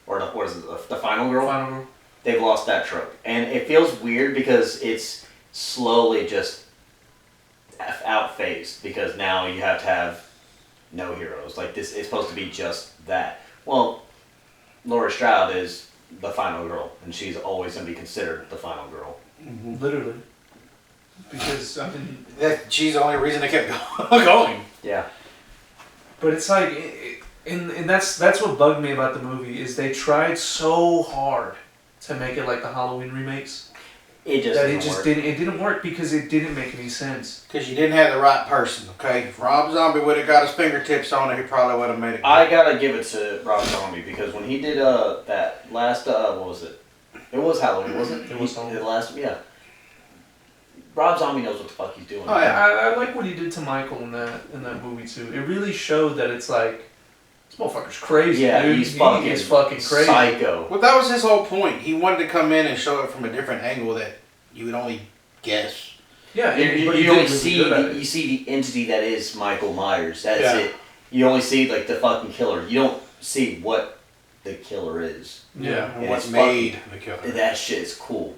Or the final girl? Final girl. They've lost that trope. And it feels weird because it's slowly just out-phased. Because now you have to have no heroes. Like, this is supposed to be just that. Well, Laurie Strode is the final girl, and she's always gonna be considered the final girl. Mm-hmm. Literally. Because I mean, she's the only reason they kept going. Yeah. But it's like, and that's what bugged me about the movie is they tried so hard to make it like the Halloween remakes. It didn't work because it didn't make any sense. Because you didn't have the right person, okay? If Rob Zombie would have got his fingertips on it, he probably would have made it good. I gotta give it to Rob Zombie because when he did that last what was it? It was Halloween, wasn't it? It was Halloween. The last, yeah. Rob Zombie knows what the fuck he's doing. Oh, yeah. I like what he did to Michael in that movie too. It really showed that it's like this motherfucker's crazy. Yeah, dude. he's fucking crazy. Psycho. Well, that was his whole point. He wanted to come in and show it from a different angle that you would only guess. Yeah, you only see the entity that is Michael Myers. That's it. You only see like the fucking killer. You don't see what the killer is. Yeah, and what's made the killer. That shit is cool.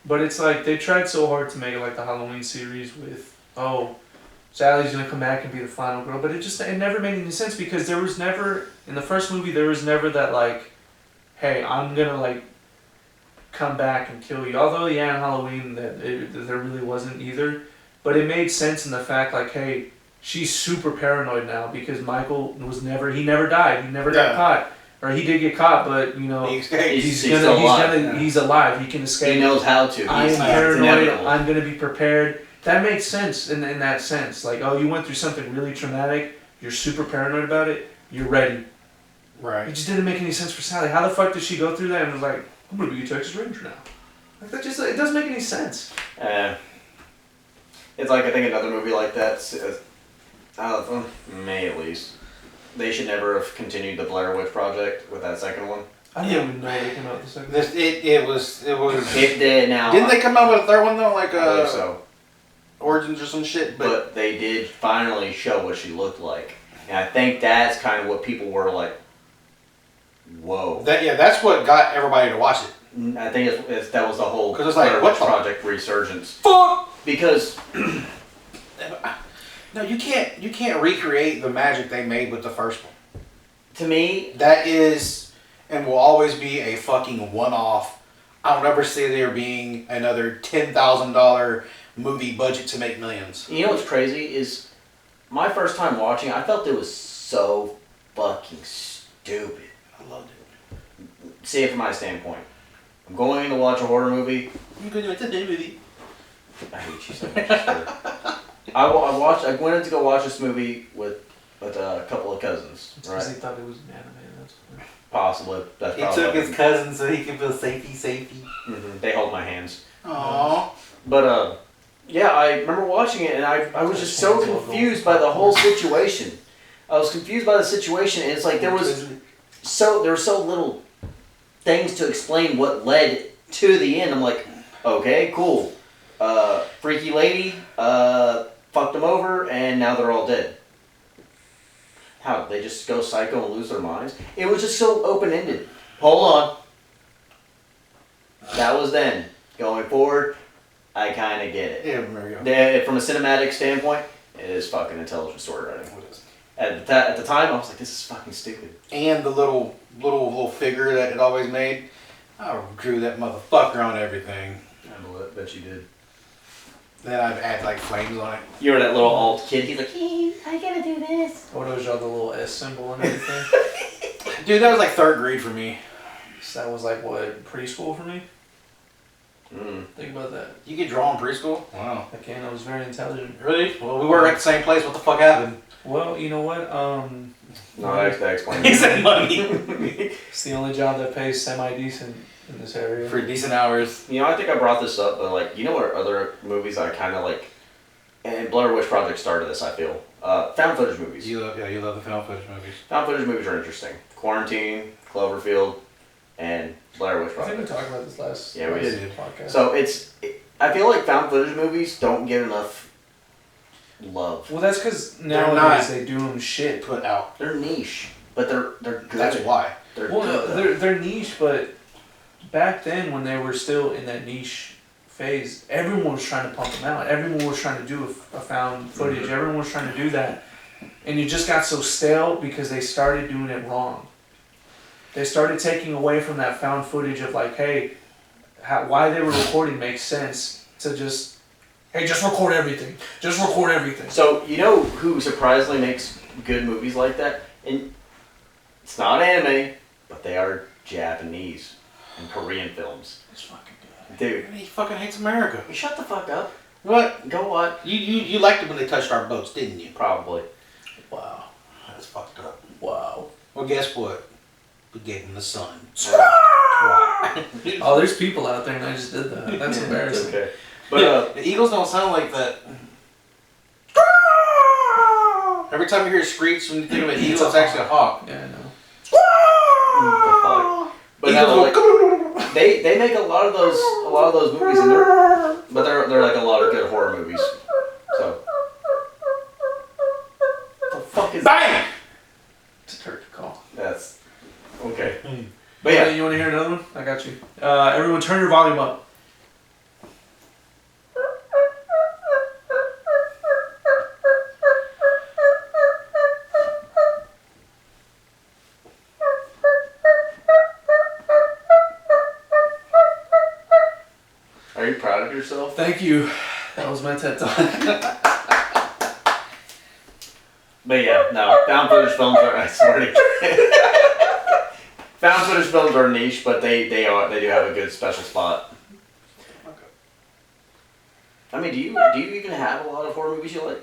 But it's like they tried so hard to make it like the Halloween series with Sally's gonna come back and be the final girl, but it never made any sense because there was never in the first movie there was never that like, hey, I'm gonna like come back and kill you. Although in Halloween there really wasn't either, but it made sense in the fact like, hey, she's super paranoid now because Michael he never died, he never got caught. Or he did get caught, but you know he's alive. He can escape. He knows how to. I am paranoid. I'm gonna be prepared. That makes sense in that sense. Like, oh, you went through something really traumatic. You're super paranoid about it. You're ready. Right. It just didn't make any sense for Sally. How the fuck did she go through that and was like, I'm gonna be a Texas Ranger now? Like that it doesn't make any sense. It's like I think another movie like that. May at least. They should never have continued the Blair Witch Project with that second one. I didn't even know they came out with the second one. It was. It did now. Didn't they come out with a third one though? Like I believe so. Origins or some shit. But they did finally show what she looked like, and I think that's kind of what people were like. Whoa. That's what got everybody to watch it. I think that was the whole because it's like Blair Witch Project resurgence. Fuck. Because. No, you can't recreate the magic they made with the first one. To me, that is and will always be a fucking one-off. I'll never see there being another $10,000 movie budget to make millions. You know what's crazy is my first time watching it, I felt it was so fucking stupid. I loved it. See it from my standpoint. I'm going to watch a horror movie. You're going to watch a movie. I hate you so much. I went in to go watch this movie with a couple of cousins. It's because he thought it was an anime. That's funny. Possibly. That's he probably took his cousin so he could feel safety. Mm-hmm. They hold my hands. Aww. But yeah, I remember watching it and I was just so confused by the whole situation. I was confused by the situation, and it's like there were so little things to explain what led to the end. I'm like, okay, cool. Freaky lady fucked them over, and now they're all dead. How? They just go psycho and lose their minds? It was just so open-ended. Hold on. That was then. Going forward, I kind of get it. Yeah, there we go. From a cinematic standpoint, it is fucking intelligent story writing. At the time, I was like, this is fucking stupid. And the little figure that it always made, I drew that motherfucker on everything. I bet you did. Then I'd add like flames on it. You were that little alt kid. He's like, hey, I gotta do this. What was y'all the little S symbol and everything? Dude, that was like third grade for me. So that was like what, preschool for me? Mm. Think about that. You could draw in preschool? Wow. I can. I was very intelligent. Really? Well, we were at the same place. What the fuck happened? Well, you know what? No, that explains. He said money. It's the only job that pays semi-decent in this area. For decent hours. You know, I think I brought this up, but like, you know what other movies I kind of like, and Blair Witch Project started this, I feel. Found footage movies. You love the found footage movies. Found footage movies are interesting. Quarantine, Cloverfield, and Blair Witch I Project. think we talked about this last we did. podcast. So I feel like found footage movies don't get enough love. Well, that's because nowadays they do them shit. Put out. They're niche, but they're good. That's why. They're well, good. they're niche, but back then when they were still in that niche phase, everyone was trying to pump them out. Everyone was trying to do a found footage. Mm-hmm. Everyone was trying to do that, and it just got so stale because they started doing it wrong. they started taking away from that found footage of like, hey, why they were recording makes sense to just, hey, just record everything. Just record everything. So, you know who surprisingly makes good movies like that? And it's not anime, but they are Japanese and Korean films. It's fucking good. Dude. He fucking hates America. You shut the fuck up. What? Go what? You liked it when they touched our boats, didn't you? Probably. Wow. That's fucked up. Wow. Well, guess what? We gave him the sun. Oh, there's people out there and I just did that. That's embarrassing. Okay. But, the eagles don't sound like that. Every time you hear screech when you think of an eagle, it's actually a hawk. Yeah, I know. But no, like, they make a lot of those movies, and they're like a lot of good horror movies. So, what the fuck is Bang! It's a turkey call. That's okay. But yeah, You want to hear another one? I got you. Everyone, turn your volume up. are you proud of yourself? Thank you. That was my TED Talk. But yeah, no, found footage films are. I swear to found footage films are niche, but they do have a good special spot. I mean, do you even have a lot of horror movies you like?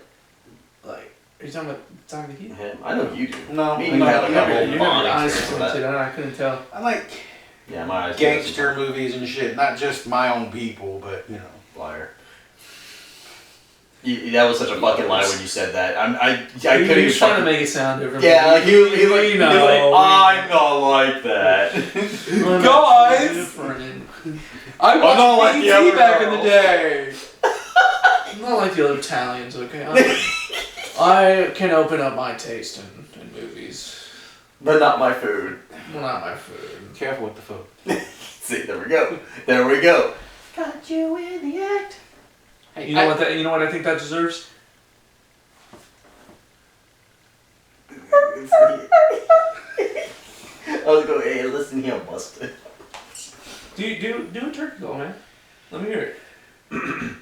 Like, are you talking about Tommy Heat? Him. I know you do. No, Me and you have like a whole You're bond never honest experience with with that. it. I couldn't tell. I like Yeah, my eyes. gangster movies and shit. Not just my own people, but you know. Liar. That was such a fucking lie when you said that. I He couldn't even was trying to fucking. make it sound different. Yeah, like he was like, know. I'm not like that. Guys! Different. I watched not like the other back in the girls. day. I'm not like the other Italians, okay? I can open up my taste in movies. But not my food. Well, not my food. Careful with the food. See, there we go. There we go. Got you in the act. Hey, You know what I think that deserves? I was going, hey, listen here, busted. Do a turkey call, man. Let me hear it.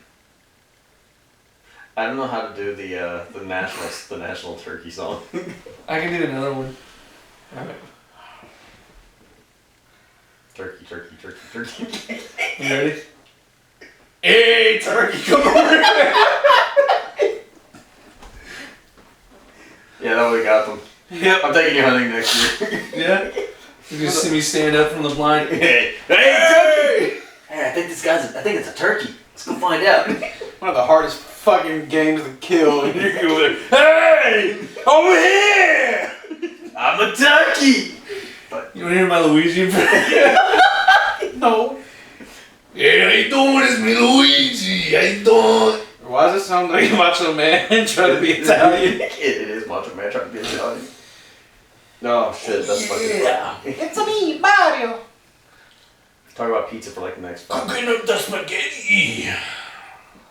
I don't know how to do the national turkey song. I can do another one. Alright. Turkey, turkey, turkey, turkey. You ready? Hey, turkey, come over here. Yeah, that we got them. Yep. I'm taking you hunting next year. Yeah? You just see me stand up from the blind. Hey, turkey! Hey, I think it's a turkey. Let's go find out. One of the hardest fucking games to kill. And you're going, hey! Over here! I'm a turkey! You wanna hear my Luigi impression? No. Yeah, how you doing? It's me, Luigi. How you doing? Why does it sound like Macho Man trying to be Italian? It is Macho Man trying to be Italian. No, shit, that's fucking funny. It's me, Mario. Talk about pizza for like the next 5 minutes. Cooking up the spaghetti.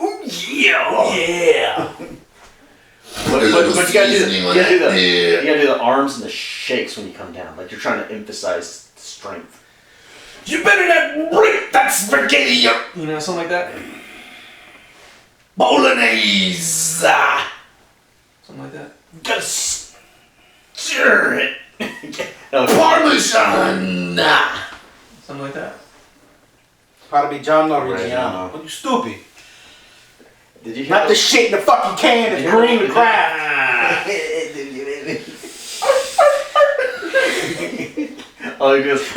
Oh yeah! But you gotta do the arms and the shakes when you come down. Like you're trying to emphasize strength. You better not break that spaghetti. You know, something like that. Bolognese. Something like that. Gotta stir it. Parmesan. Something like that. How to be John Reggiano. Reggiano. Are you stupid? Did you hear Not the shit in the fucking can that's green with crap. Oh, you just.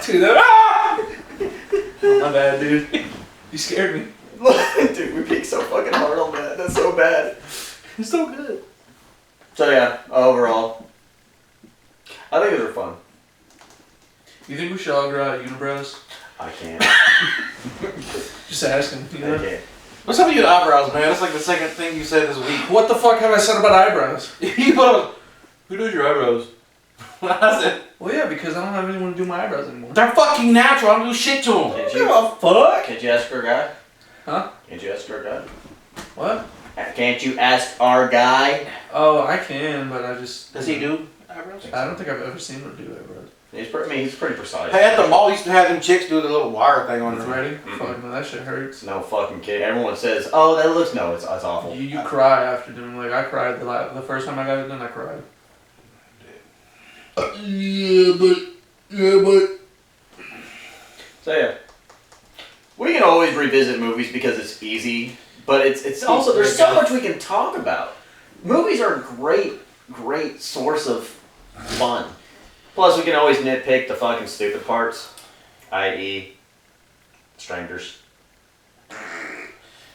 Dude, that. Oh, my bad, dude. You scared me. Dude, we peaked so fucking hard on that. That's so bad. It's so good. So yeah, overall, I think those are fun. You think we should all grow out unibrows? I can't. Just asking. You know? I can't. What's up with your eyebrows, man? That's like the second thing you said this week. What the fuck have I said about eyebrows? You put who does your eyebrows? I said, Well, yeah, because I don't have anyone to do my eyebrows anymore. they're fucking natural. I don't do shit to them. Can't Give you? a fuck. Can't you ask our guy? Huh? Can't you ask our guy? What? Can't you ask our guy? Oh, I can, but I just. Does he do I don't think I've ever seen him do that, bro. He's pretty precise. Hey, at the mall, used to have them chicks do the little wire thing on You it. ready? Fuck no, that shit hurts. No fucking kid. Everyone says, "Oh, that looks no, it's awful." You cry after doing like I cried the first time I got it done. I cried. Yeah, but. So yeah, we can always revisit movies because it's easy, but it's also there's so much we can talk about. Movies are a great source of fun. Plus, we can always nitpick the fucking stupid parts, i.e., strangers.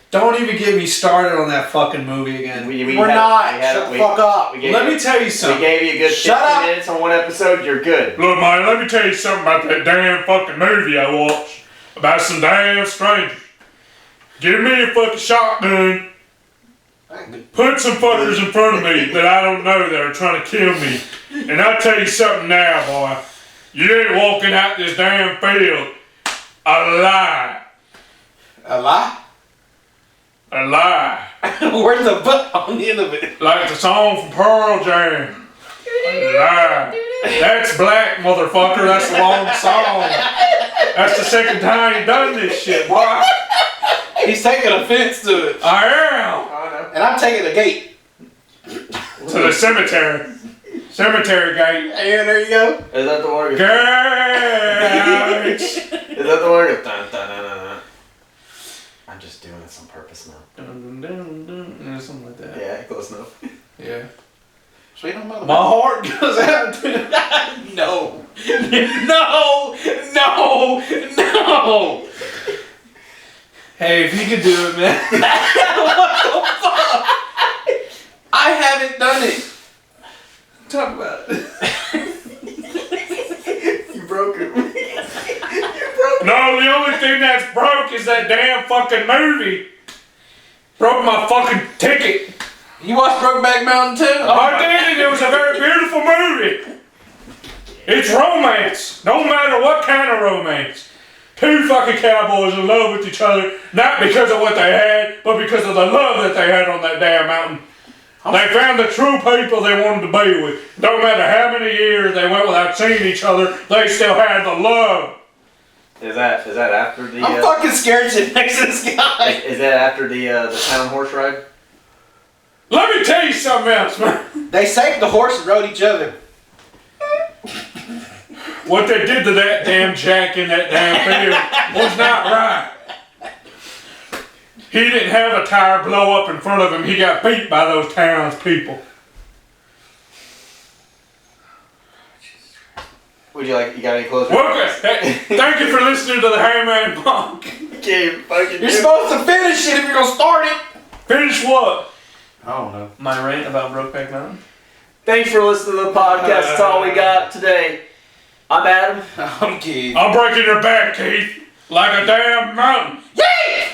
Don't even get me started on that fucking movie again. We're not. Shut the fuck up. Let me tell you something. We gave you a good 15 minutes on one episode. You're good. Look, man, let me tell you something about that damn fucking movie I watched about some damn strangers. Give me a fucking shotgun. Put some fuckers in front of me that I don't know that are trying to kill me. And I'll tell you something now, boy. You ain't walking out this damn field alive. A lie? Alive. Where's the butt on the end of it? Like the song from Pearl Jam. Alive. That's black, motherfucker. That's the wrong song. That's the second time you done this shit, boy. He's taking offense to it. I am. And I'm taking the gate. To the cemetery. Cemetery gate. And there you go. Is that the one? Gates. Is that the one? Dun, dun, dun, dun, dun. I'm just doing this on purpose now. Dun, dun, dun, dun. Something like that. Yeah, close enough. Yeah. Sweet home mother. My heart goes out to No. No. No. No. Hey, if you could do it, man. What the fuck? I haven't done it. Talk about it. You broke it. No, the only thing that's broke is that damn fucking movie. Broke my fucking ticket. You watched Brokeback Mountain too? I did, and it was a very beautiful movie. It's romance. No matter what kind of romance. Two fucking cowboys in love with each other, not because of what they had, but because of the love that they had on that damn mountain. They found the true people they wanted to be with. No matter how many years they went without seeing each other, they still had the love. Is that after the? I'm fucking scared shit next to this guy. Is that after the town horse ride? Let me tell you something else, man. They saved the horse and rode each other. What they did to that damn Jack in that damn field was not right. He didn't have a tire blow up in front of him. He got beat by those townspeople. Would you got any closer? Thank you for listening to the Hangman Punk. You're supposed to finish it if you're gonna start it. Finish what? I don't know. My rant about Brokeback Mountain? Thanks for listening to the podcast. That's all we got today. I'm Adam. I'm Keith. I'm breaking your back, Keith. Like a damn mountain. Yeah!